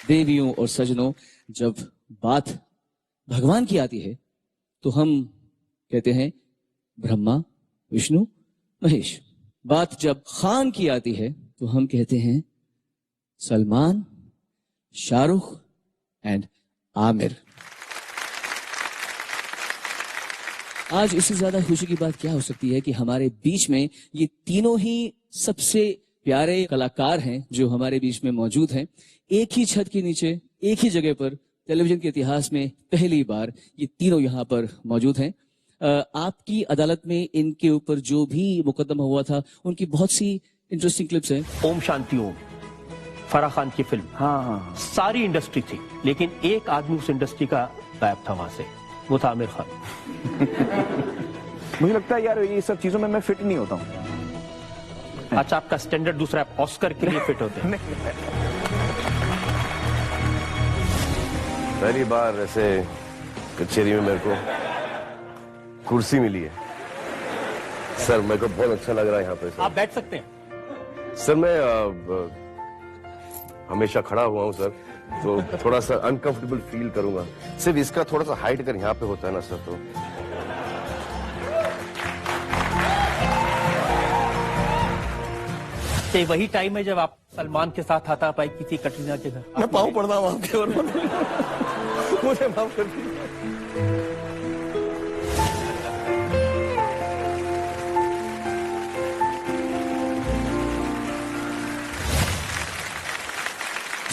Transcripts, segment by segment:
देवियों और सजनों, जब बात भगवान की आती है तो हम कहते हैं ब्रह्मा, विष्णु, महेश। बात जब खान की आती है तो हम कहते हैं सलमान, शाहरुख एंड आमिर। आज इससे ज्यादा खुशी की बात क्या हो सकती है कि हमारे बीच में ये तीनों ही सबसे प्यारे कलाकार हैं जो हमारे बीच में मौजूद हैं। एक ही छत के नीचे, एक ही जगह पर टेलीविजन के इतिहास में पहली बार ये तीनों यहाँ पर मौजूद हैं। आपकी अदालत में इनके ऊपर जो भी मुकदमा हुआ था उनकी बहुत सी इंटरेस्टिंग क्लिप्स हैं। ओम शांति ओम, फराह खान की फिल्म। हाँ। सारी इंडस्ट्री थी, लेकिन एक आदमी उस इंडस्ट्री का गायब था वहां से, वो था आमिर खान। मुझे लगता है यार ये सब चीजों में मैं फिट नहीं होता हूँ। अच्छा, आपका स्टैंडर्ड दूसरा, आप ऑस्कर के लिए फिट होते हैं। पहली बार ऐसे कचेरी में मेरे को कुर्सी मिली है सर, मेरे को बहुत अच्छा लग रहा है यहाँ पे सर। आप बैठ सकते हैं सर। मैं हमेशा खड़ा हुआ हूँ सर, तो थोड़ा सा अनकंफर्टेबल फील करूंगा। सिर्फ इसका थोड़ा सा हाइट अगर यहाँ पे होता है ना सर तो। ये वही टाइम है जब आप सलमान के साथ हाथा पाई की थी कटरीना के घर। मैं पाँव पड़ता हूँ आपके और मुझे माफ कर दीजिए।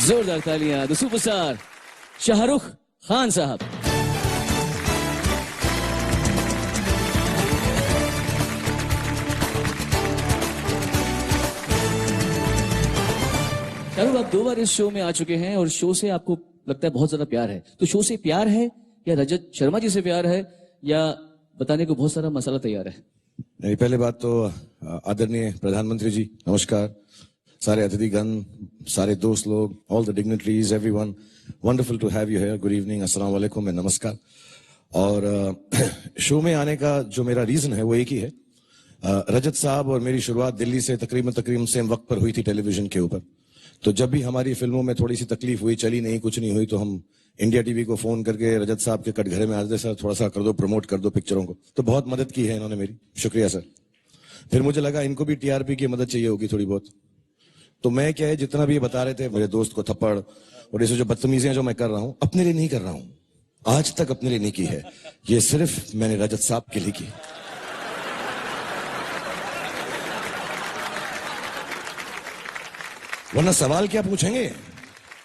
जोरदार तालियां द सुपरस्टार शाहरुख खान साहब। शाहरुख, आप 2 बार इस शो में आ चुके हैं और शो से आपको लगता है बहुत ज्यादा प्यार है, तो शो से प्यार है या रजत शर्मा जी से प्यार है या बताने को बहुत सारा मसाला तैयार है? नहीं, पहले बात तो आदरणीय प्रधानमंत्री जी नमस्कार, सारे अतिथिगण, सारे दोस्त लोग, all the dignitaries, everyone, wonderful to have you here, good evening, अस्सलाम वालेकुम एंड नमस्कार। और शो में आने का जो मेरा रीजन है वो एक ही है। रजत साहब और मेरी शुरुआत दिल्ली से तकरीबन सेम वक्त पर हुई थी टेलीविजन के ऊपर। तो जब भी हमारी फिल्मों में थोड़ी सी तकलीफ हुई, चली नहीं, कुछ नहीं हुई, तो हम इंडिया टीवी को फोन करके रजत साहब के कटघरे में आते, सर थोड़ा सा कर दो, प्रमोट कर दो पिक्चरों को। तो बहुत मदद की है इन्होंने मेरी, शुक्रिया सर। फिर मुझे लगा इनको भी टीआरपी की मदद चाहिए होगी थोड़ी बहुत, तो मैं क्या है जितना भी ये बता रहे थे, मेरे दोस्त को थप्पड़ और ये जो बदतमीजियां जो मैं कर रहा हूं, अपने लिए नहीं कर रहा हूं, आज तक अपने लिए नहीं की है, ये सिर्फ मैंने रजत साहब के लिए की। वरना सवाल क्या पूछेंगे,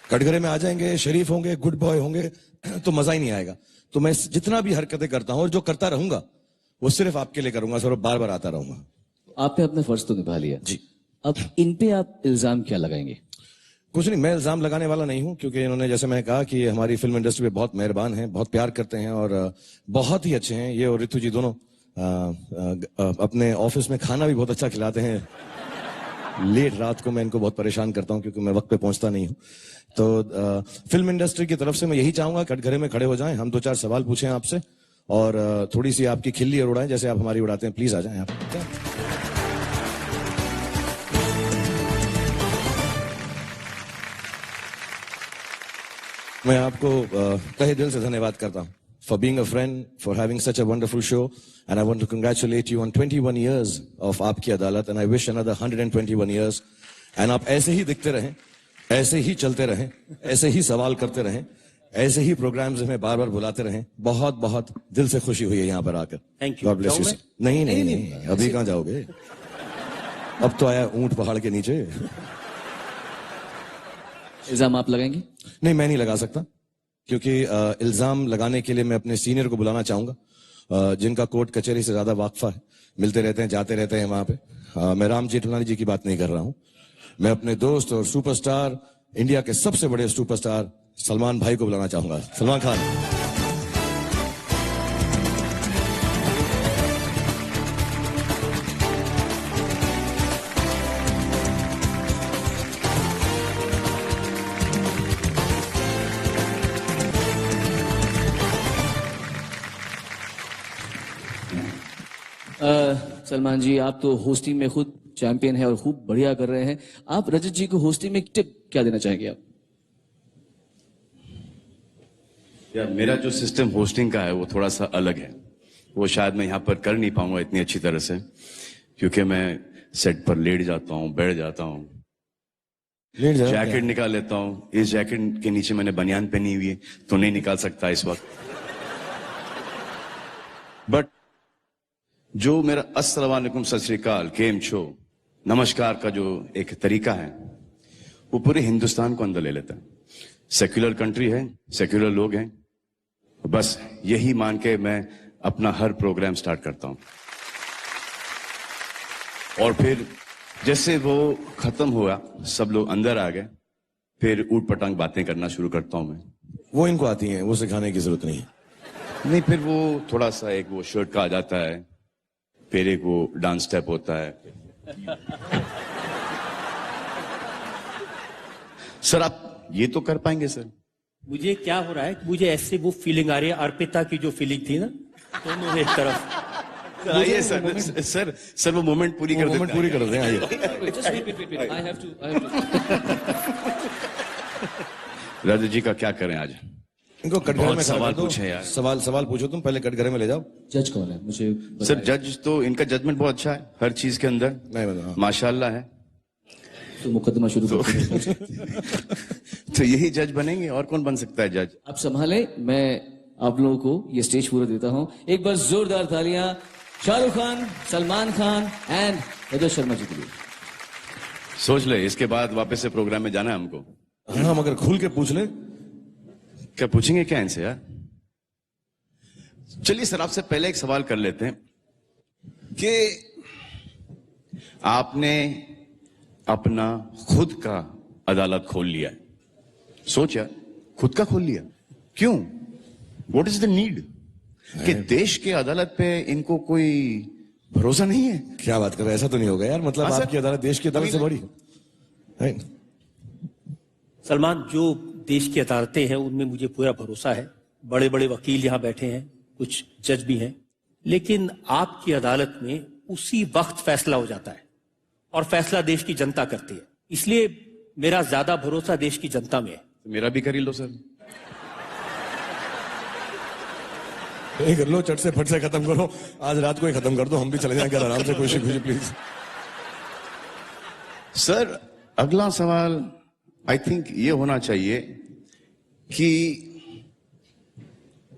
कटघरे में आ जाएंगे, शरीफ होंगे, गुड बॉय होंगे, तो मजा ही नहीं आएगा। तो मैं जितना भी हरकतें करता हूं और जो करता रहूंगा वो सिर्फ आपके लिए करूंगा सर, और बार बार आता रहूंगा। आपने अपने फर्ज तो निभा लिया जी। अब इन पे आप इल्जाम क्या लगाएंगे? कुछ नहीं, मैं इल्जाम लगाने वाला नहीं हूं, क्योंकि इन्होंने, जैसे मैंने कहा कि हमारी फिल्म इंडस्ट्री में बहुत मेहरबान हैं, बहुत प्यार करते हैं और बहुत ही अच्छे हैं। ये और रितु जी दोनों अपने ऑफिस में खाना भी बहुत अच्छा खिलाते हैं। लेट रात को मैं इनको बहुत परेशान करता हूं क्योंकि मैं वक्त पे पहुंचता नहीं हूं। तो फिल्म इंडस्ट्री की तरफ से मैं यही चाहूंगा, कटघरे में खड़े हो जाएं, हम 2-4 सवाल पूछें आपसे और थोड़ी सी आपकी खिल्ली उड़ाएं जैसे आप हमारी उड़ाते हैं। प्लीज आ जाएं आप। मैं आपको तहे दिल से धन्यवाद करता हूं for being a friend, for having such a wonderful show, and I want to congratulate you on 21 years of आपकी अदालत, and I wish another 121 years, and आप ऐसे ही दिखते रहें, ऐसे ही चलते रहें, ऐसे ही सवाल करते रहें, ऐसे ही प्रोग्राम्स में बार बार बुलाते रहें। बहुत बहुत दिल से खुशी हुई है यहाँ पर आकर। Thank you. God bless you. नहीं, अभी कहाँ जाओगे, अब तो आया ऊंट पहाड़ के नीचे। इल्जाम आप लगाएंगे? नहीं, मैं नहीं लगा सकता, क्योंकि इल्जाम लगाने के लिए मैं अपने सीनियर को बुलाना चाहूंगा, जिनका कोर्ट कचहरी से ज्यादा वाकफा है, मिलते रहते हैं, जाते रहते हैं वहां पे। मैं राम जेठमलानी जी की बात नहीं कर रहा हूं, मैं अपने दोस्त और सुपरस्टार, इंडिया के सबसे बड़े सुपरस्टार सलमान भाई को बुलाना चाहूंगा। सलमान खान। सलमान जी, आप तो होस्टिंग में खुद चैंपियन है और खूब बढ़िया कर रहे हैं। आप रजत जी को होस्टिंग में टिप क्या देना चाहेंगे आप? या मेरा जो सिस्टम होस्टिंग का है वो थोड़ा सा अलग है। वो शायद मैं यहाँ पर कर नहीं पाऊंगा इतनी अच्छी तरह से, क्योंकि मैं सेट पर लेट जाता हूँ, बैठ जाता हूँ, जैकेट निकाल लेता हूँ। इस जैकेट के नीचे मैंने बनियान पहनी हुई है तो नहीं निकाल सकता इस वक्त। बट जो मेरा अस्सलाम वालेकुम, सत श्री अकाल, केम छो, नमस्कार का जो एक तरीका है वो पूरे हिंदुस्तान को अंदर ले लेता है। सेक्युलर कंट्री है, सेक्युलर लोग हैं, बस यही मान के मैं अपना हर प्रोग्राम स्टार्ट करता हूं। और फिर जैसे वो खत्म हुआ, सब लोग अंदर आ गए, फिर ऊट पटांग बातें करना शुरू करता हूं मैं। वो इनको आती हैं, वो सिखाने की जरूरत नहीं है। नहीं, फिर वो थोड़ा सा एक वो शर्ट का आ जाता है, फिर एक वो डांस स्टेप होता है। सर आप ये तो कर पाएंगे सर? मुझे क्या हो रहा है कि मुझे ऐसे वो फीलिंग आ रही है, अर्पिता की जो फीलिंग थी ना, दोनों एक तरफ। आइए सर, सर सर वो मोमेंट पूरी कर देते हैं। पूरी कर दें, आइए। Just wait. I have to. Raju ji का क्या करें आज? इनको कटघरे बहुत में खड़ा सवाल कर दो। पूछे यार। सवाल पूछो तुम, पहले कटघरे में ले जाओ। जज कौन है मुझे सर जज तो इनका जजमेंट बहुत अच्छा है हर चीज के अंदर, नहीं बता। माशाल्लाह है। तो मुकदमा शुरू करते हैं। तो यही जज बनेंगे, और कौन बन सकता है जज? आप संभाले, मैं आप लोगों को ये स्टेज पूरा देता हूं। एक बार जोरदार तालियां शाहरुख खान, सलमान खान एंड रजत शर्मा जी के लिए। सोच ले, इसके बाद वापस से प्रोग्राम में जाना है हमको। हाँ, हम अगर खुल के पूछ ले। क्या पूछेंगे क्या इनसे यार? चलिए सर, आपसे पहले एक सवाल कर लेते हैं कि आपने अपना खुद का अदालत खोल लिया है, सोचा खुद का खोल लिया, क्यों? What is the need? कि देश के अदालत पे इनको कोई भरोसा नहीं है? क्या बात कर रहे हैं, ऐसा तो नहीं होगा यार। मतलब हाँ, आपकी अदालत देश की अदालत से बड़ी है। सलमान, जो देश की अदालतें हैं उनमें मुझे पूरा भरोसा है। बड़े बड़े वकील यहाँ बैठे हैं, कुछ जज भी हैं, लेकिन आपकी अदालत में उसी वक्त फैसला हो जाता है और फैसला देश की जनता करती है। इसलिए मेरा ज्यादा भरोसा देश की जनता में है। मेरा भी कर ही लो सर। नहीं कर लो, चट से फट से खत्म करो, आज रात को ही खत्म कर दो, हम भी चले जाएंगे आराम से, खुशी खुशी प्लीज। सर अगला सवाल आई थिंक ये होना चाहिए कि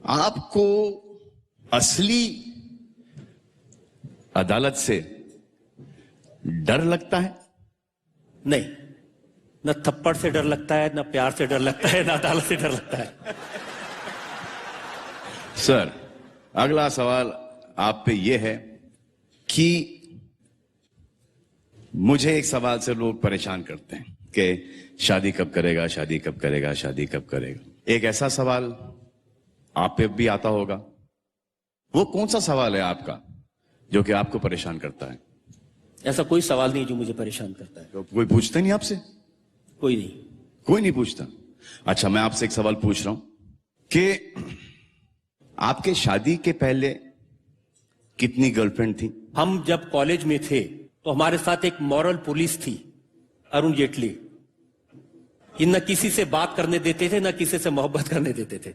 आपको असली अदालत से डर लगता है? नहीं, न थप्पड़ से डर लगता है, न प्यार से डर लगता है, न अदालत से डर लगता है। सर अगला सवाल आप पे ये है कि मुझे एक सवाल से लोग परेशान करते हैं कि शादी कब करेगा, शादी कब करेगा, शादी कब करेगा। एक ऐसा सवाल आप पे भी आता होगा, वो कौन सा सवाल है आपका जो कि आपको परेशान करता है? ऐसा कोई सवाल नहीं जो मुझे परेशान करता है। तो कोई पूछता नहीं आपसे? कोई नहीं। कोई नहीं पूछता? अच्छा, मैं आपसे एक सवाल पूछ रहा हूं कि आपके शादी के पहले कितनी गर्लफ्रेंड थी? हम जब कॉलेज में थे तो हमारे साथ एक मॉरल पुलिस थी, अरुण जेटली। ये न किसी से बात करने देते थे, न किसी से मोहब्बत करने देते थे।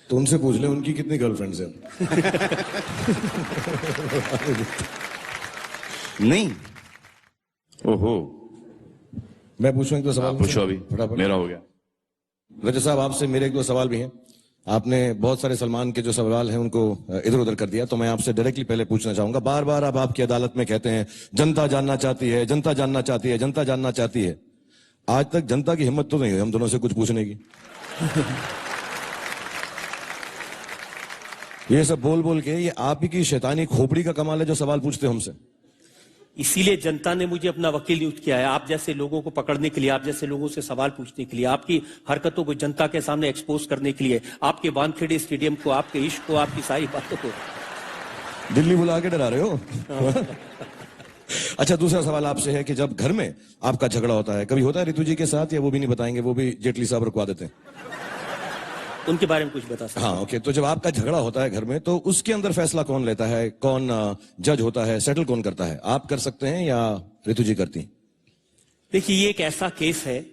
तो उनसे पूछ ले उनकी कितनी गर्लफ्रेंड्स हैं। नहीं। ओहो, मैं पूछूं एक दो सवाल? पूछो अभी, फटाफट। मेरा हो गया। रजत साहब, आपसे मेरे एक दो सवाल भी हैं। आपने बहुत सारे सलमान के जो सवाल हैं उनको इधर उधर कर दिया, तो मैं आपसे डायरेक्टली पहले पूछना चाहूंगा। बार बार आप आपकी अदालत में कहते हैं जनता जानना चाहती है, जनता जानना चाहती है, जनता जानना चाहती है। आज तक जनता की हिम्मत तो नहीं हुई हम दोनों से कुछ पूछने की। ये सब बोल बोल के ये आप ही की शैतानी खोपड़ी का कमाल है जो सवाल पूछते हो हमसे। इसीलिए जनता ने मुझे अपना वकील नियुक्त किया है, आप जैसे लोगों को पकड़ने के लिए, आप जैसे लोगों से सवाल पूछने के लिए, आपकी हरकतों को जनता के सामने एक्सपोज करने के लिए, आपके वानखेड़े स्टेडियम को, आपके इश्क को, आपकी सारी बातों को। दिल्ली बुला के डरा रहे हो। अच्छा, दूसरा सवाल आपसे है कि जब घर में आपका झगड़ा होता है, कभी होता है ऋतु जी के साथ, या वो भी नहीं बताएंगे, वो भी जेटली साहब रुकवा देते हैं? उनके बारे में कुछ बता सकते? हाँ, ओके। तो जब आपका झगड़ा होता है घर में, तो उसके अंदर फैसला कौन लेता है, कौन जज होता है, सेटल कौन करता है? आप कर सकते हैं या ऋतु जी करती? देखिए, ये एक ऐसा केस है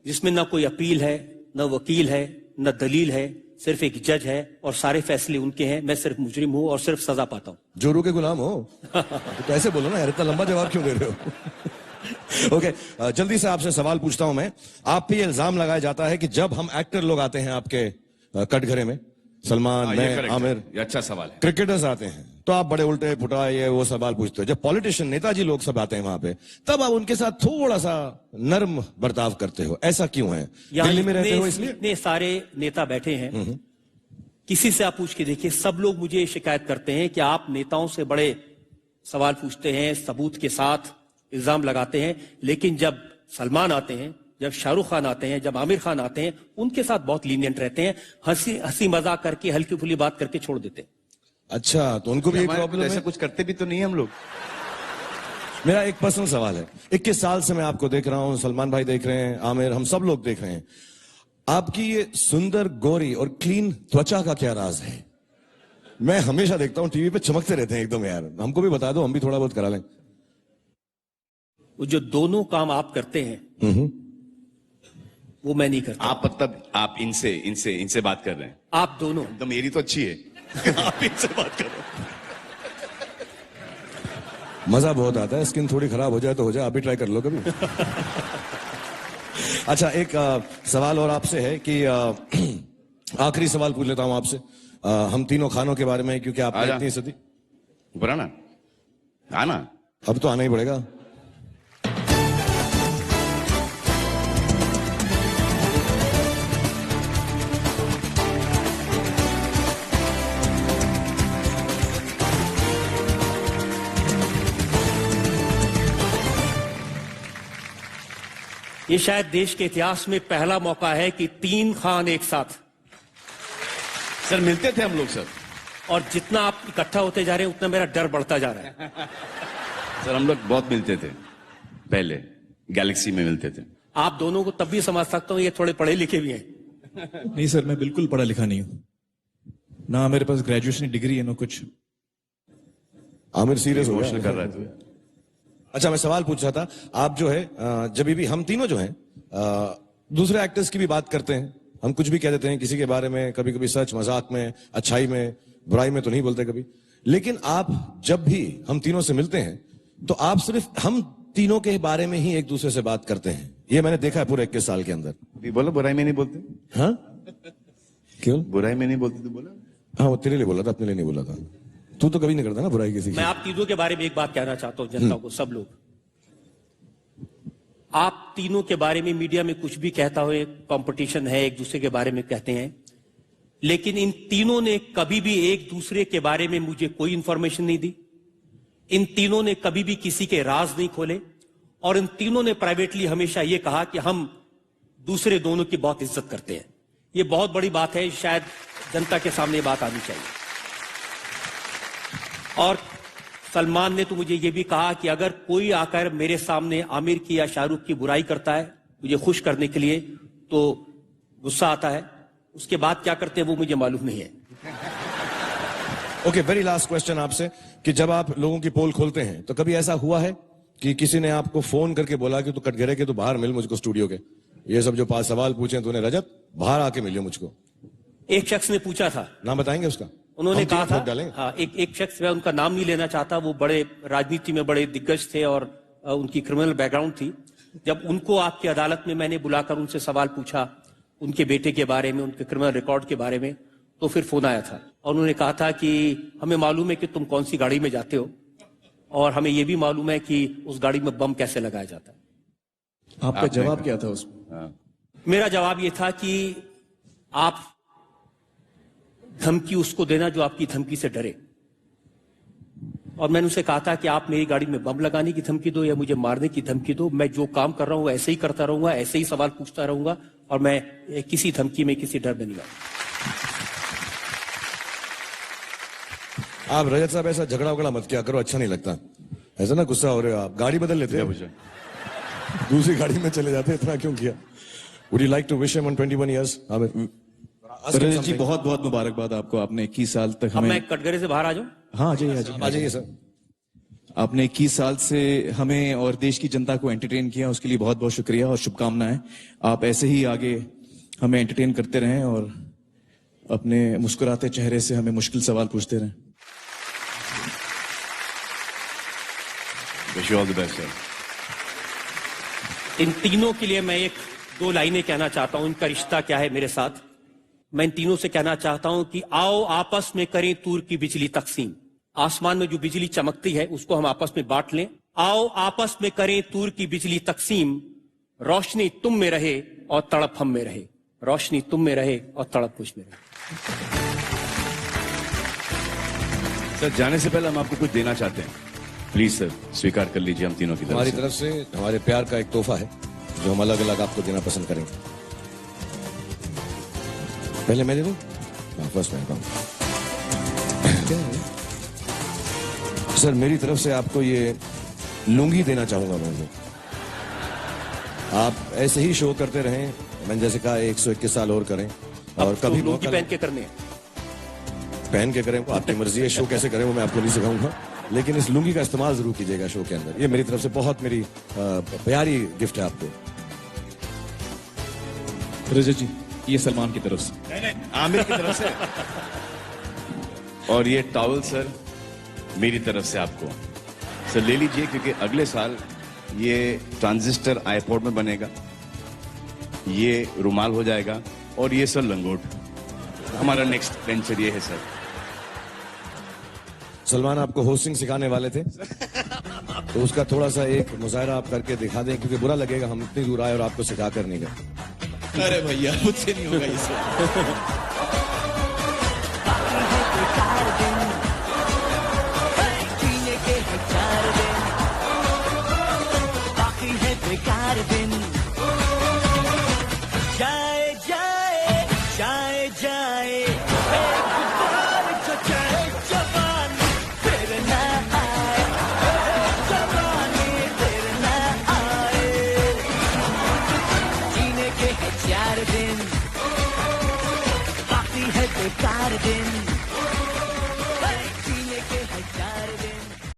जिसमें ना कोई अपील है, न वकील है, न दलील है, सिर्फ एक जज है और सारे फैसले उनके हैं। मैं सिर्फ मुजरिम हूं और सिर्फ सजा पाता हूं। जोरू के गुलाम हो तो ऐसे बोलो ना यार, इतना लंबा जवाब क्यों दे रहे हो? ओके, जल्दी से आपसे सवाल पूछता हूं मैं। आप पे ये इल्जाम लगाया जाता है कि जब हम एक्टर लोग आते हैं आपके कटघरे में, सलमान, ये मैं, correct है। आमिर, ये अच्छा सवाल है। क्रिकेटर्स आते हैं, तो आप बड़े उल्टे फुटा ये वो सवाल पूछते हो। जब पॉलिटिशियन, नेताजी लोग सब आते हैं वहां पे, तब आप उनके साथ थोड़ा सा नर्म बर्ताव करते हो। ऐसा क्यों है? यहाँ दिल्ली में रहते हो इसलिए? इतने सारे नेता बैठे हैं, किसी से आप पूछ के देखिए, सब लोग मुझे शिकायत करते हैं कि आप नेताओं से बड़े सवाल पूछते हैं, सबूत के साथ इल्जाम लगाते हैं, लेकिन जब सलमान आते हैं, जब शाहरुख खान आते हैं, जब आमिर खान आते हैं, उनके साथ बहुत लीनियंट रहते हैं, हंसी मजाक करके, हल्की फुल्की बात करके छोड़ देते हैं। अच्छा, तो उनको भी एक हमारे प्रॉब्लम ऐसा है? कुछ करते भी तो नहीं हम लोग। मेरा एक पर्सनल सवाल है। 21 साल से मैं आपको देख रहा हूं, सलमान भाई देख रहे हैं, आमिर, हम सब लोग देख रहे हैं। आपकी ये सुंदर, गोरी और क्लीन त्वचा का क्या राज है? मैं हमेशा देखता हूं टीवी पे चमकते रहते हैं एकदम यार। हमको भी बता दो, हम भी थोड़ा बहुत करा लें। वो जो दोनों काम आप करते हैं वो मैं नहीं करता। आप मतलब आप इनसे बात कर रहे हैं? आप दोनों। तो मेरी तो अच्छी है। आप इनसे बात कर रहे हैं। मजा बहुत आता है। स्किन थोड़ी खराब हो जाए तो हो जाए, आप भी ट्राई कर लो कभी। अच्छा, एक सवाल और आपसे है कि आखिरी सवाल पूछ लेता हूं आपसे। हम तीनों खानों के बारे में, क्योंकि आप इतनी सदी ऊपर आना, आना। अब तो आना ही पड़ेगा। ये शायद देश के इतिहास में पहला मौका है कि 3 खान एक साथ। सर मिलते थे हम लोग सर। और जितना आप इकट्ठा होते जा रहे हैं उतना मेरा डर बढ़ता जा रहा है। सर हम लोग बहुत मिलते थे पहले, गैलेक्सी में मिलते थे। आप दोनों को तब भी समझ सकता हूं, ये थोड़े पढ़े लिखे भी हैं। नहीं सर, मैं बिल्कुल पढ़ा लिखा नहीं हूं, ना मेरे पास ग्रेजुएशन डिग्री है ना कुछ। आमिर सीरियस हो इमोशनल गया। कर रहा है। अच्छा, मैं सवाल पूछ रहा था, आप जो है जब भी हम तीनों जो हैं दूसरे एक्टर्स की भी बात करते हैं, हम कुछ भी कह देते हैं किसी के बारे में, कभी कभी सच मजाक में, अच्छाई में, बुराई में तो नहीं बोलते कभी। लेकिन आप जब भी हम तीनों से मिलते हैं तो आप सिर्फ हम तीनों के बारे में ही एक दूसरे से बात करते हैं। ये मैंने देखा है पूरे 21 साल के अंदर। भी बोलो, बुराई में नहीं बोलते। हाँ, क्यों? बुराई में नहीं बोलते तो बोला। हाँ, वो तेरे लिए बोला था, अपने लिए नहीं बोला था। तू तो कभी नहीं करता ना बुराई किसी की। मैं आप तीनों के बारे में एक बात कहना चाहता हूं जनता को, सब लोग। आप तीनों के बारे में मीडिया में कुछ भी कहता हो, एक कंपटीशन है, एक दूसरे के बारे में कहते हैं, लेकिन इन तीनों ने कभी भी एक दूसरे के बारे में मुझे कोई इंफॉर्मेशन नहीं दी। इन तीनों ने कभी भी किसी के राज नहीं खोले, और इन तीनों ने प्राइवेटली हमेशा यह कहा कि हम दूसरे दोनों की बहुत इज्जत करते हैं। यह बहुत बड़ी बात है, शायद जनता के सामने बात आनी चाहिए। और सलमान ने तो मुझे यह भी कहा कि अगर कोई आकर मेरे सामने आमिर की या शाहरुख की बुराई करता है मुझे खुश करने के लिए, तो गुस्सा आता है, उसके बाद क्या करते हैं वो मुझे मालूम नहीं है। ओके, वेरी लास्ट क्वेश्चन आपसे, कि जब आप लोगों की पोल खोलते हैं तो कभी ऐसा हुआ है कि किसी ने आपको फोन करके बोला कि तू कटघरे के, तू बाहर मिल मुझको स्टूडियो के, ये सब जो 5 सवाल पूछे तूने रजत, बाहर आके मिलियो मुझको? एक शख्स ने पूछा था। नाम बताएंगे उसका? उन्होंने हम कहा टीम था, ठोक डालेंगे। हाँ, एक शख्स, मैं उनका नाम नहीं लेना चाहता, वो बड़े राजनीति में बड़े दिग्गज थे और उनकी क्रिमिनल बैकग्राउंड थी। जब उनको आपकी अदालत में मैंने बुलाकर उनसे सवाल पूछा उनके बेटे के बारे में, उनके क्रिमिनल रिकॉर्ड के बारे में, तो फिर फोन आया था और उन्होंने कहा था कि हमें मालूम है कि तुम कौन सी गाड़ी में जाते हो और हमें यह भी मालूम है कि उस गाड़ी में बम कैसे लगाया जाता है। आपका जवाब क्या था उसमें? मेरा जवाब यह था कि आप धमकी उसको देना जो आपकी धमकी से डरे। और मैंने उसे कहा था कि आप मेरी गाड़ी में बम लगाने की धमकी दो या मुझे मारने की धमकी दो, मैं जो काम कर रहा हूं ऐसे ही करता रहूंगा, ऐसे ही सवाल पूछता रहूंगा, और मैं किसी धमकी में, किसी डर में नहीं आऊंगा। आप रजत साहब ऐसा झगड़ा वगड़ा मत किया करो, अच्छा नहीं लगता। ऐसा ना गुस्सा हो रहे हो आप, गाड़ी बदल लेते हैं, दूसरी गाड़ी में चले जाते, इतना क्यों किया? Would you like to wish him on 21 years? Rajat ji, बहुत बहुत मुबारकबाद आपको। आपने 21 साल तक अब हमें, मैं कटघरे से बाहर आ जाऊं? हाँ, आ जाइए सर। आपने 21 साल से हमें और देश की जनता को एंटरटेन किया, उसके लिए बहुत बहुत शुक्रिया और शुभकामनाएं। आप ऐसे ही आगे हमें एंटरटेन करते रहें और अपने मुस्कुराते चेहरे से हमें मुश्किल सवाल पूछते रहें। Wish you all the best sir. इन तीनों के लिए मैं दो लाइनें कहना चाहता हूं, इनका रिश्ता क्या है मेरे साथ। मैं इन तीनों से कहना चाहता हूं कि आओ आपस में करें तूर की बिजली तकसीम। आसमान में जो बिजली चमकती है उसको हम आपस में बांट लें। आओ आपस में करें तूर की बिजली तकसीम, रोशनी तुम में रहे और तड़प हम में रहे। रोशनी तुम में रहे और तड़प मुझ में रहे। सर जाने से पहले हम आपको कुछ देना चाहते हैं, प्लीज सर स्वीकार कर लीजिए हम तीनों की हमारी तरफ तरफ से हमारे प्यार का एक तोहफा है जो हम अलग अलग आपको देना पसंद करेंगे। पहले मैं दे दूं? फर्स्ट मैं कहूं। सर मेरी तरफ से आपको ये लुंगी देना चाहूंगा मैं। आप ऐसे ही शो करते रहें, मैंने जैसे कहा 121 साल और करें, और कभी लुंगी मौका पहन के करने हैं। पहन के करें, वो आपकी मर्जी है। शो कैसे करें वो मैं आपको नहीं सिखाऊंगा, लेकिन इस लुंगी का इस्तेमाल जरूर कीजिएगा शो के अंदर। ये मेरी तरफ से बहुत मेरी प्यारी गिफ्ट है आपको। रजत जी ये सलमान की तरफ से। नहीं आमिर की तरफ से। और ये टॉवल सर मेरी तरफ से आपको। सर ले लीजिए क्योंकि अगले साल ये ट्रांजिस्टर आईपॉड में बनेगा, ये रुमाल हो जाएगा, और ये सर लंगोट। हमारा नेक्स्ट वेंचर ये है सर। सलमान आपको होस्टिंग सिखाने वाले थे तो उसका थोड़ा सा एक मुजाहरा आप करके दिखा दें, क्योंकि बुरा लगेगा हम इतनी दूर आए और आपको सिखा कर नहीं गए। अरे भैया मुझसे नहीं होगा ये सब। जाए जाए जाए जाए एक बार जो जाए जवानी फिर ना आए, जवानी फिर ना आए। जीने के है 4 दिन, बाकी है बेकार दिन।